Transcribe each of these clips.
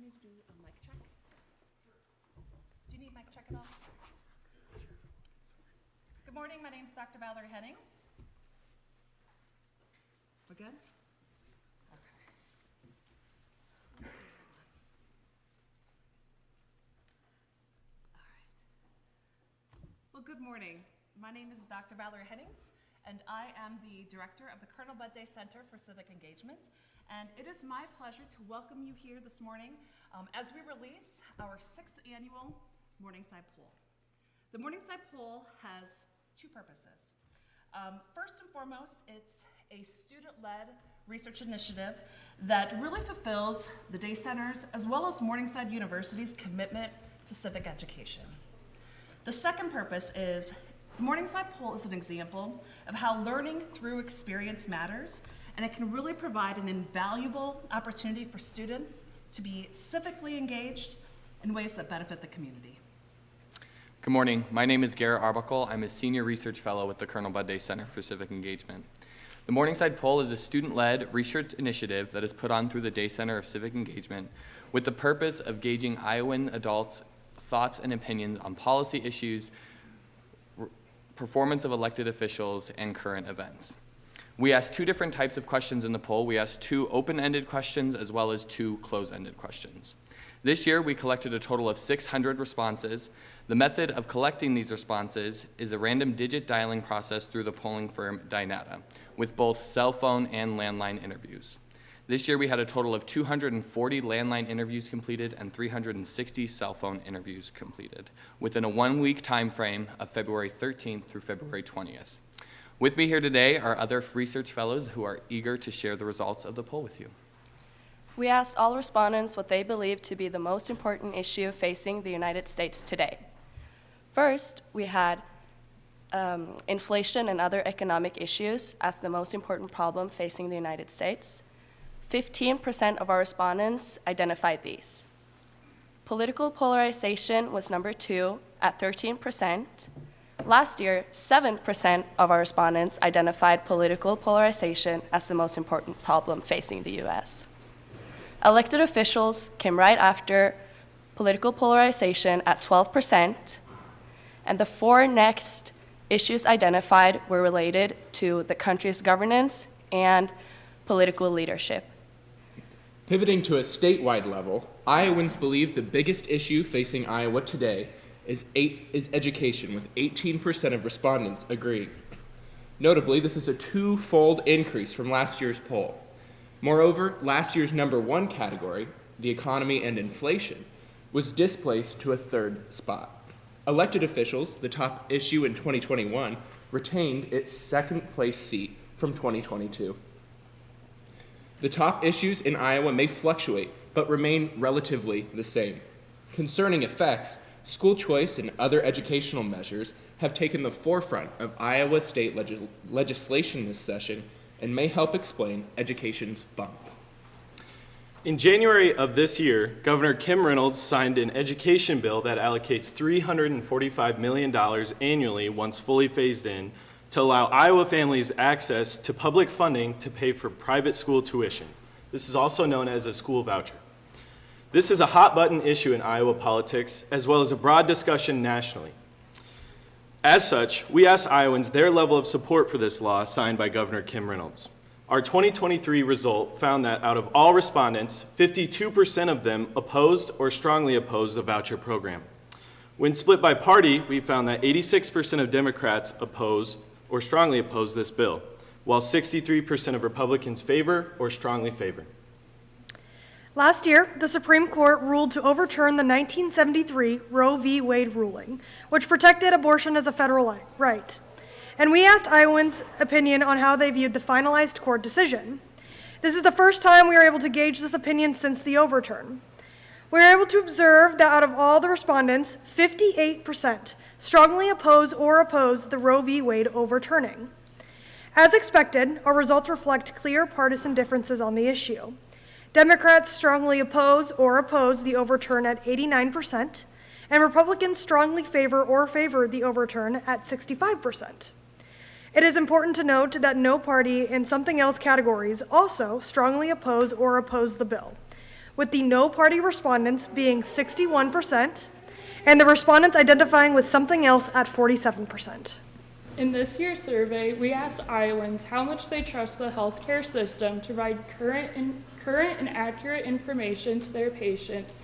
need to do a mic check? Do you need mic check at all? Good morning, my name is Dr. Valerie Hennings. We're good? Okay. Let's see, everyone. All right. Well, good morning. My name is Dr. Valerie Hennings, and I am the director of the Colonel Bud Day Center for Civic Engagement. And it is my pleasure to welcome you here this morning as we release our 6th annual Morningside Poll. The Morningside Poll has two purposes. First and foremost, it's a student-led research initiative that really fulfills the Day Center's as well as Morningside University's commitment to civic education. The second purpose is the Morningside Poll is an example of how learning through experience matters, and it can really provide an invaluable opportunity for students to be civically engaged in ways that benefit the community. Good morning. My name is Garrett Arbuckle. I'm a senior research fellow with the Colonel Bud Day Center for Civic Engagement. The Morningside Poll is a student-led research initiative that is put on through the Day Center of Civic Engagement with the purpose of gauging Iowan adults' thoughts and opinions on policy issues, performance of elected officials, and current events. We asked two different types of questions in the poll. We asked two open-ended questions as well as two closed-ended questions. This year, we collected a total of 600 responses. The method of collecting these responses is a random digit dialing process through the polling firm Dynata, with both cell phone and landline interviews. This year, we had a total of 240 landline interviews completed and 360 cell phone interviews completed, within a one-week time frame of February 13th through February 20th. With me here today are other research fellows who are eager to share the results of the poll with you. We asked all respondents what they believe to be the most important issue facing the United States today. First, we had inflation and other economic issues as the most important problem facing the United States. 15% of our respondents identified these. Political polarization was number 2 at 13%. Last year, 7% of our respondents identified political polarization as the most important problem facing the U.S. Elected officials came right after political polarization at 12%, and the 4 next issues identified were related to the country's governance and political leadership. Pivoting to a statewide level, Iowans believe the biggest issue facing Iowa today is education, with 18% of respondents agreeing. Notably, this is a 2-fold increase from last year's poll. Moreover, last year's number 1 category, the economy and inflation, was displaced to a 3rd spot. Elected officials, the top issue in 2021, retained its 2nd place seat from 2022. The top issues in Iowa may fluctuate, but remain relatively the same. Concerning effects, school choice and other educational measures have taken the forefront of Iowa state legislation this session and may help explain education's bump. In January of this year, Governor Kim Reynolds signed an education bill that allocates $345 million annually once fully phased in to allow Iowa families access to public funding to pay for private school tuition. This is also known as a school voucher. This is a hot-button issue in Iowa politics, as well as a broad discussion nationally. As such, we asked Iowans their level of support for this law signed by Governor Kim Reynolds. Our 2023 result found that out of all respondents, 52% of them opposed or strongly opposed the voucher program. When split by party, we found that 86% of Democrats oppose or strongly oppose this bill, while 63% of Republicans favor or strongly favor. Last year, the Supreme Court ruled to overturn the 1973 Roe v. Wade ruling, which protected abortion as a federal right. And we asked Iowans' opinion on how they viewed the finalized court decision. This is the first time we are able to gauge this opinion since the overturn. We are able to observe that out of all the respondents, 58% strongly oppose or oppose the Roe v. Wade overturning. As expected, our results reflect clear partisan differences on the issue. Democrats strongly oppose or oppose the overturn at 89%, and Republicans strongly favor or favor the overturn at 65%. It is important to note that no party in something else categories also strongly oppose or oppose the bill. with the no party respondents being 61%, and the respondents identifying with something else at 47%. In this year's survey, we asked Iowans how much they trust the healthcare system to provide current and accurate information to their patients.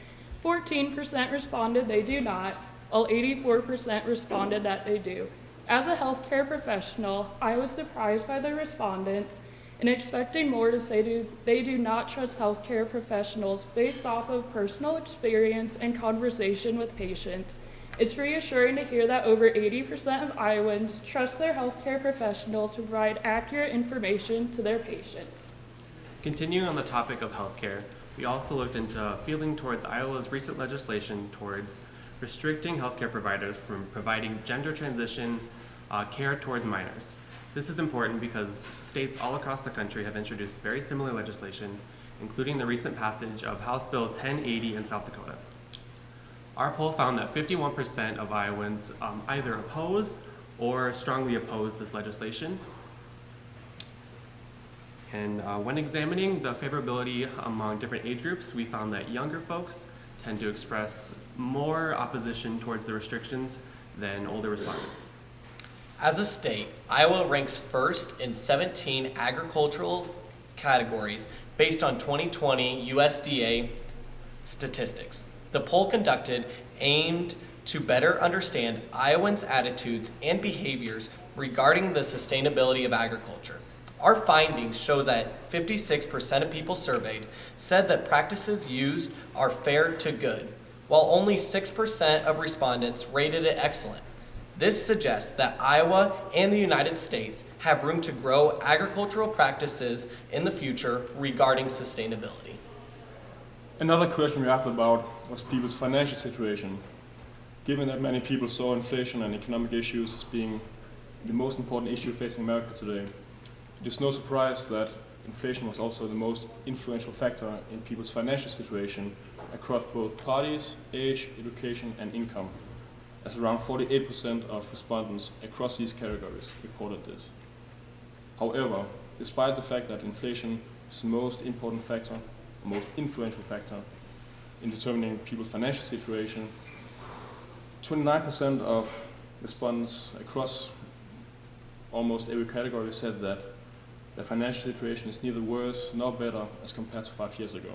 14% responded they do not, while 84% responded that they do. As a healthcare professional, I was surprised by the respondents and expecting more to say they do not trust healthcare professionals based off of personal experience and conversation with patients. It's reassuring to hear that over 80% of Iowans trust their healthcare professionals to provide accurate information to their patients. Continuing on the topic of healthcare, we also looked into feeling towards Iowa's recent legislation towards restricting healthcare providers from providing gender transition care towards minors. This is important because states all across the country have introduced very similar legislation, including the recent passage of House Bill 1080 in South Dakota. Our poll found that 51% of Iowans either oppose or strongly oppose this legislation. And when examining the favorability among different age groups, we found that younger folks tend to express more opposition towards the restrictions than older respondents. As a state, Iowa ranks first in 17 agricultural categories based on 2020 USDA statistics. The poll conducted aimed to better understand Iowans' attitudes and behaviors regarding the sustainability of agriculture. Our findings show that 56% of people surveyed said that practices used are fair to good, while only 6% of respondents rated it excellent. This suggests that Iowa and the United States have room to grow agricultural practices in the future regarding sustainability. Another question we asked about was people's financial situation. Given that many people saw inflation and economic issues as being the most important issue facing America today, it is no surprise that inflation was also the most influential factor in people's financial situation across both parties, age, education, and income, as around 48% of respondents across these categories reported this. However, despite the fact that inflation is the most important factor, the most influential factor in determining people's financial situation, 29% of respondents across almost every category said that their financial situation is neither worse nor better as compared to 5 years ago.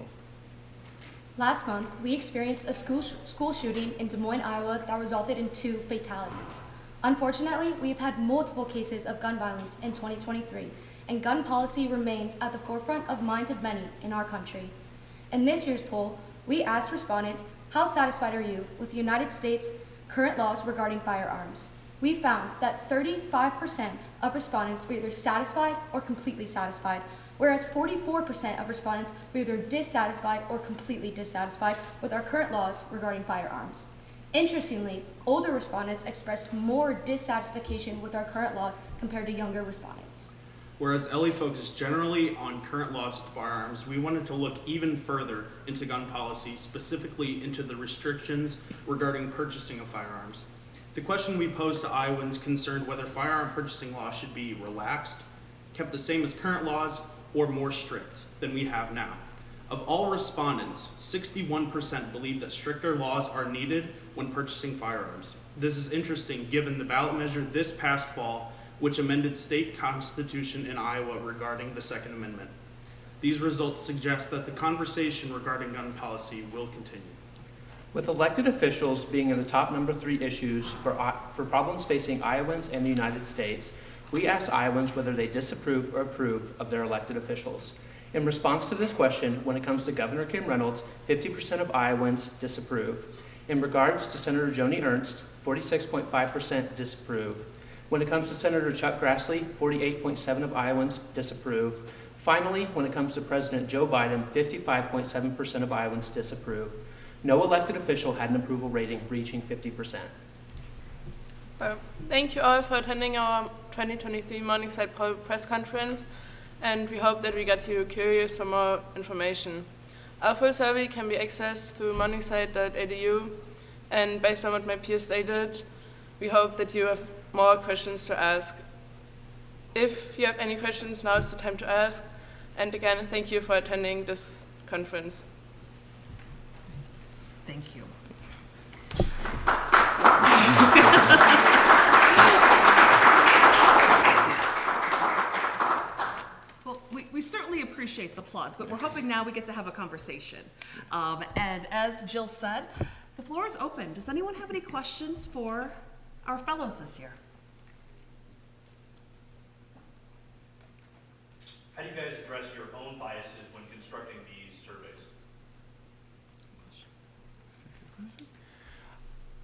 Last month, we experienced a school shooting in Des Moines, Iowa that resulted in 2 fatalities. Unfortunately, we've had multiple cases of gun violence in 2023, and gun policy remains at the forefront of minds of many in our country. In this year's poll, we asked respondents, how satisfied are you with the United States' current laws regarding firearms? We found that 35% of respondents were either satisfied or completely satisfied, whereas 44% of respondents were either dissatisfied or completely dissatisfied with our current laws regarding firearms. Interestingly, older respondents expressed more dissatisfaction with our current laws compared to younger respondents. Whereas Ellie focused generally on current laws with firearms, we wanted to look even further into gun policy, specifically into the restrictions regarding purchasing of firearms. The question we posed to Iowans concerned whether firearm purchasing laws should be relaxed, kept the same as current laws, or more strict than we have now. Of all respondents, 61% believe that stricter laws are needed when purchasing firearms. This is interesting given the ballot measure this past fall, which amended state constitution in Iowa regarding the Second Amendment. These results suggest that the conversation regarding gun policy will continue. With elected officials being in the top number 3 issues for problems facing Iowans and the United States, we asked Iowans whether they disapprove or approve of their elected officials. In response to this question, when it comes to Governor Kim Reynolds, 50% of Iowans disapprove. In regards to Senator Joni Ernst, 46.5% disapprove. When it comes to Senator Chuck Grassley, 48.7% of Iowans disapprove. Finally, when it comes to President Joe Biden, 55.7% of Iowans disapprove. No elected official had an approval rating reaching 50%. Thank you all for attending our 2023 Morningside poll press conference, and we hope that we got you curious for more information. Our full survey can be accessed through morningside.edu, and based on what my peers stated, we hope that you have more questions to ask. If you have any questions, now is the time to ask. And again, thank you for attending this conference. Thank you. Well, we certainly appreciate the applause, but we're hoping now we get to have a conversation. And as Jill said, the floor is open. Does anyone have any questions for our fellows this year? How do you guys address your own biases when constructing these surveys?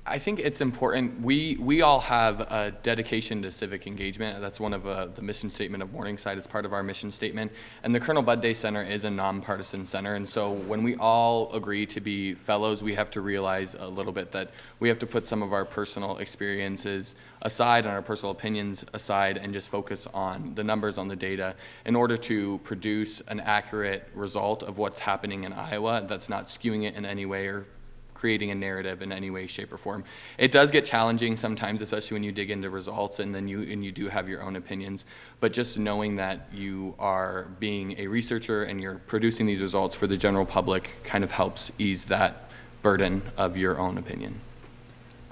I think it's important. We all have a dedication to civic engagement. That's one of the mission statement of Morningside. It's part of our mission statement. And the Colonel Bud Day Center is a nonpartisan center. And so when we all agree to be fellows, we have to realize a little bit that we have to put some of our personal experiences aside and our personal opinions aside and just focus on the numbers, on the data, in order to produce an accurate result of what's happening in Iowa that's not skewing it in any way or creating a narrative in any way, shape, or form. It does get challenging sometimes, especially when you dig into results and then you do have your own opinions. But just knowing that you are being a researcher and you're producing these results for the general public kind of helps ease that burden of your own opinion.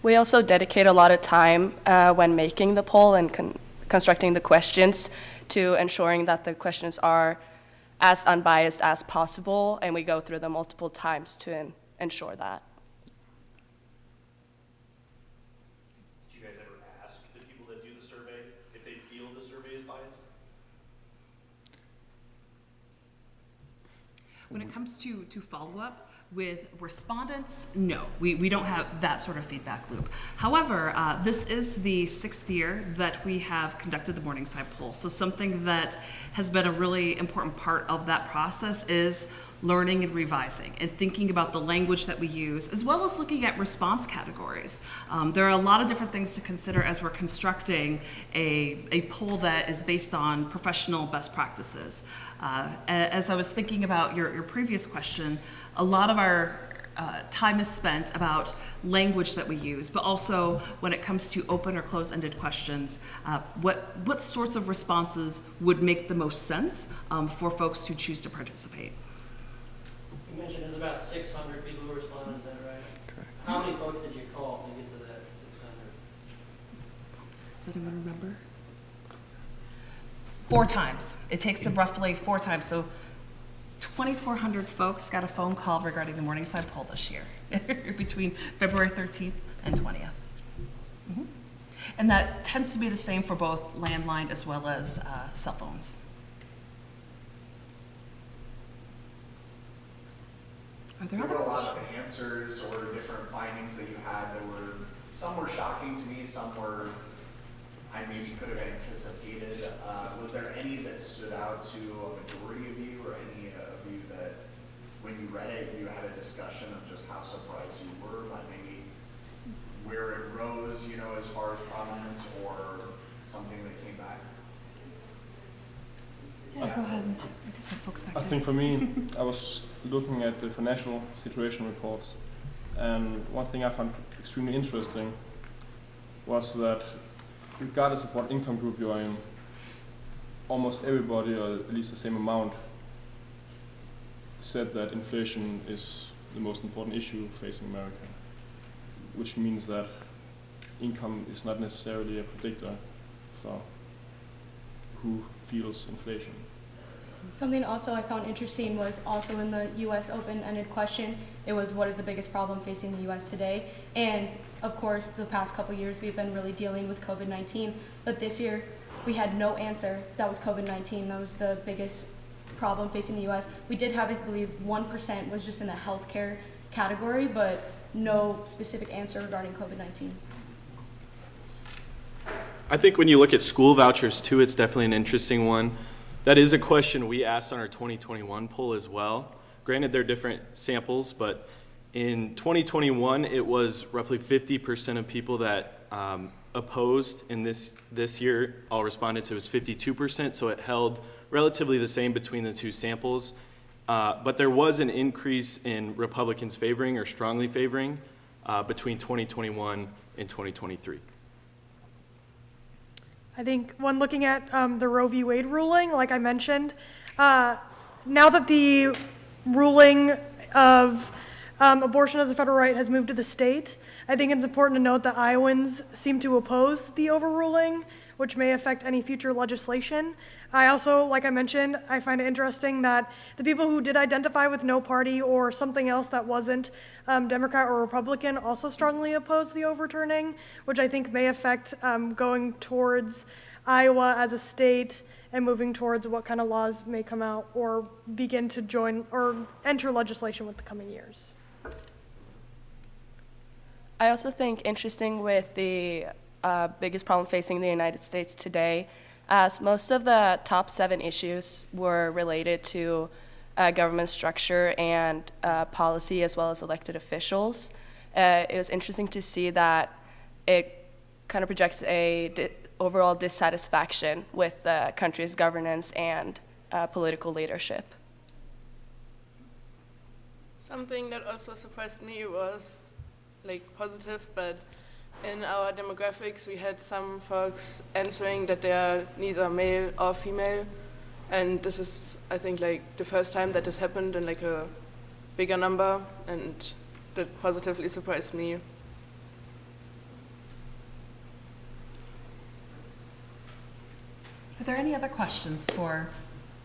We also dedicate a lot of time when making the poll and constructing the questions to ensuring that the questions are as unbiased as possible, and we go through them multiple times to ensure that. Do you guys ever ask the people that do the survey if they feel the survey is biased? When it comes to follow-up with respondents, no, we don't have that sort of feedback loop. However, this is the 6th year that we have conducted the Morningside poll. So something that has been a really important part of that process is learning and revising and thinking about the language that we use, as well as looking at response categories. There are a lot of different things to consider as we're constructing a poll that is based on professional best practices. As I was thinking about your previous question, a lot of our time is spent about language that we use, but also when it comes to open or close-ended questions, what sorts of responses would make the most sense for folks who choose to participate. You mentioned there's about 600 people who responded, is that right? Correct. How many folks did you call to get to that 600? Does anyone remember? 4 times. It takes them roughly 4 times. So 2,400 folks got a phone call regarding the Morningside poll this year between February 13th and 20th. Mm-hmm. And that tends to be the same for both landline as well as cell phones. Are there were a lot of answers or different findings that you had that were, some were shocking to me, some were I maybe could have anticipated. Was there any that stood out to a majority of you, or any of you that when you read it, you had a discussion of just how surprised you were by maybe where it rose, you know, as far as prominence, or something that came back? Yeah, go ahead. I guess some folks back I there. think for me, I was looking at the financial situation reports, and one thing I found extremely interesting was that regardless of what income group you are in, almost everybody, or at least the same amount, said that inflation is the most important issue facing America, which means that income is not necessarily a predictor for who feels inflation. Something also I found interesting was also in the U.S. open-ended question. It was, what is the biggest problem facing the U.S. today? And of course, the past couple years we've been really dealing with COVID-19, but this year we had no answer. That was COVID-19. That was the biggest problem facing the U.S. We did have, I believe, 1% was just in the healthcare category, but no specific answer regarding COVID-19. I think when you look at school vouchers too, it's definitely an interesting one. That is a question we asked on our 2021 poll as well. Granted, they're different samples, but in 2021, it was roughly 50% of people that opposed. In this year, all respondents, it was 52%, so it held relatively the same between the two samples. But there was an increase in Republicans favoring or strongly favoring between 2021 and 2023. I think when looking at the Roe v. Wade ruling, like I mentioned, now that the ruling of abortion as a federal right has moved to the state. I think it's important to note that Iowans seem to oppose the overruling, which may affect any future legislation. I also, like I mentioned, I find it interesting that the people who did identify with no party or something else that wasn't Democrat or Republican also strongly oppose the overturning, which I think may affect going towards Iowa as a state and moving towards what kind of laws may come out or begin to join or enter legislation with the coming years. I also think interesting with the biggest problem facing the United States today, as most of the top 7 issues were related to government structure and policy as well as elected officials. It was interesting to see that it kind of projects a overall dissatisfaction with the country's governance and political leadership. Something that also surprised me was positive, but in our demographics we had some folks answering that they are neither male or female, and this is, I think, the first time that this happened in a bigger number, and that positively surprised me. Are there any other questions for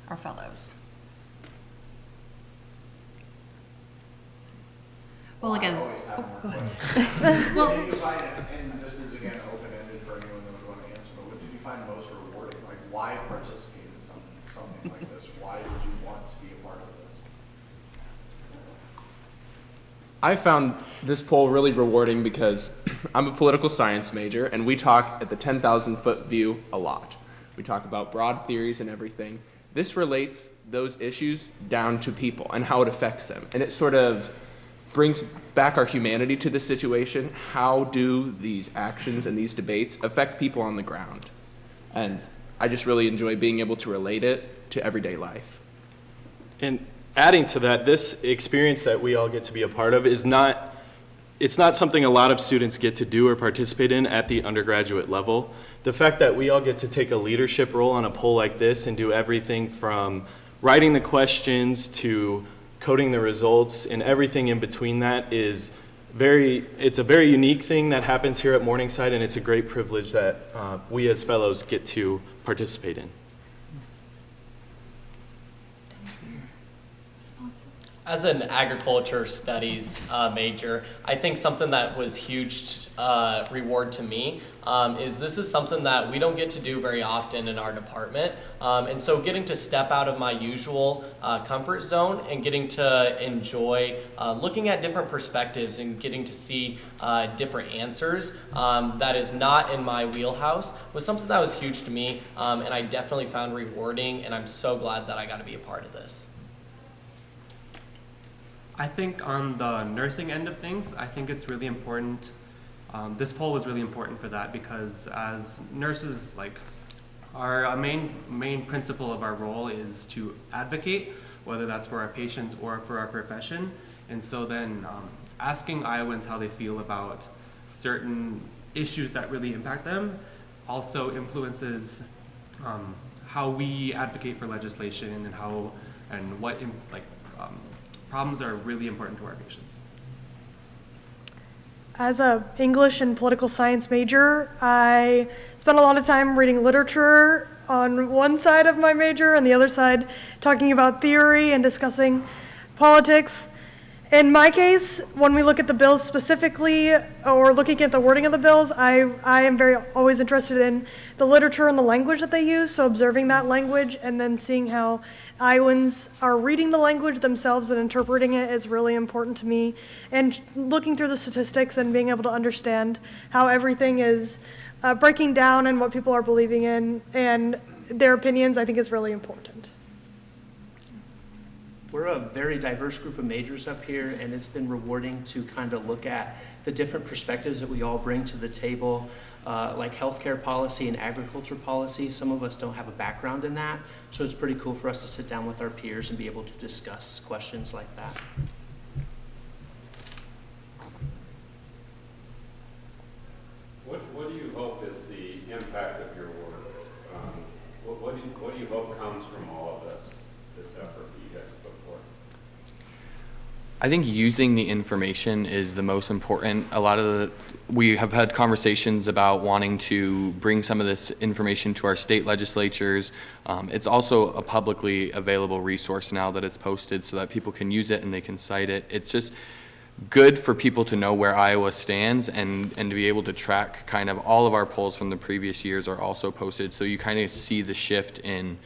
our fellows? Well, again, I always have more go ahead. questions. Well, What did you find, and this is again open-ended for anyone that would want to answer, but what did you find most rewarding? Like, why participate in something like this? Why would you want to be a part of this? I found this poll really rewarding because I'm a political science major, and we talk at the 10,000-foot view a lot. We talk about broad theories and everything. This relates those issues down to people and how it affects them. And it sort of brings back our humanity to the situation. How do these actions and these debates affect people on the ground? And I just really enjoy being able to relate it to everyday life. And adding to that, this experience that we all get to be a part of it's not something a lot of students get to do or participate in at the undergraduate level. The fact that we all get to take a leadership role on a poll like this and do everything from writing the questions to coding the results and everything in between that it's a very unique thing that happens here at Morningside, and it's a great privilege that we as fellows get to participate in. As an agriculture studies major, I think something that was huge reward to me is this is something that we don't get to do very often in our department. And so getting to step out of my usual comfort zone and getting to enjoy looking at different perspectives and getting to see different answers that is not in my wheelhouse was something that was huge to me, and I definitely found rewarding, and I'm so glad that I got to be a part of this. I think on the nursing end of things, I think it's really important. This poll was really important for that because as nurses, our main principle of our role is to advocate, whether that's for our patients or for our profession. And so then asking Iowans how they feel about certain issues that really impact them also influences how we advocate for legislation and what problems are really important to our patients. As a English and political science major, I spent a lot of time reading literature on one side of my major and the other side talking about theory and discussing politics. In my case, when we look at the bills specifically or looking at the wording of the bills, I am always interested in the literature and the language that they use, so observing that language and then seeing how Iowans are reading the language themselves and interpreting it is really important to me. And looking through the statistics and being able to understand how everything is breaking down and what people are believing in and their opinions, I think is really important. We're a very diverse group of majors up here, and it's been rewarding to kind of look at the different perspectives that we all bring to the table, like healthcare policy and agriculture policy. Some of us don't have a background in that, so it's pretty cool for us to sit down with our peers and be able to discuss questions like that. What do you hope is the impact of your work? What do you hope comes from all of this effort that you guys put forth? I think using the information is the most important. We have had conversations about wanting to bring some of this information to our state legislatures. It's also a publicly available resource now that it's posted so that people can use it and they can cite it. It's just good for people to know where Iowa stands and to be able to track kind of all of our polls from the previous years are also posted. So you kind of see the shift in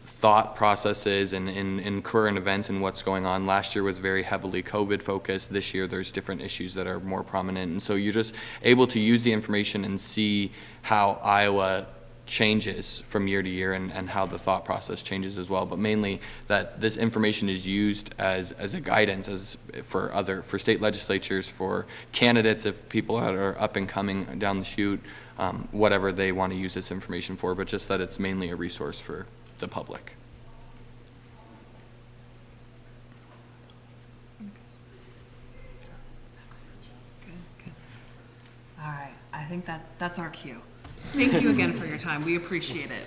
thought processes and in current events and what's going on. Last year was very heavily COVID focused. This year there's different issues that are more prominent. And so you're just able to use the information and see how Iowa changes from year to year and how the thought process changes as well. But mainly that this information is used as a guidance for state legislatures, for candidates, if people that are up and coming down the chute, whatever they want to use this information for, but just that it's mainly a resource for the public. Good. All right, I think that's our cue. Thank you again for your time. We appreciate it.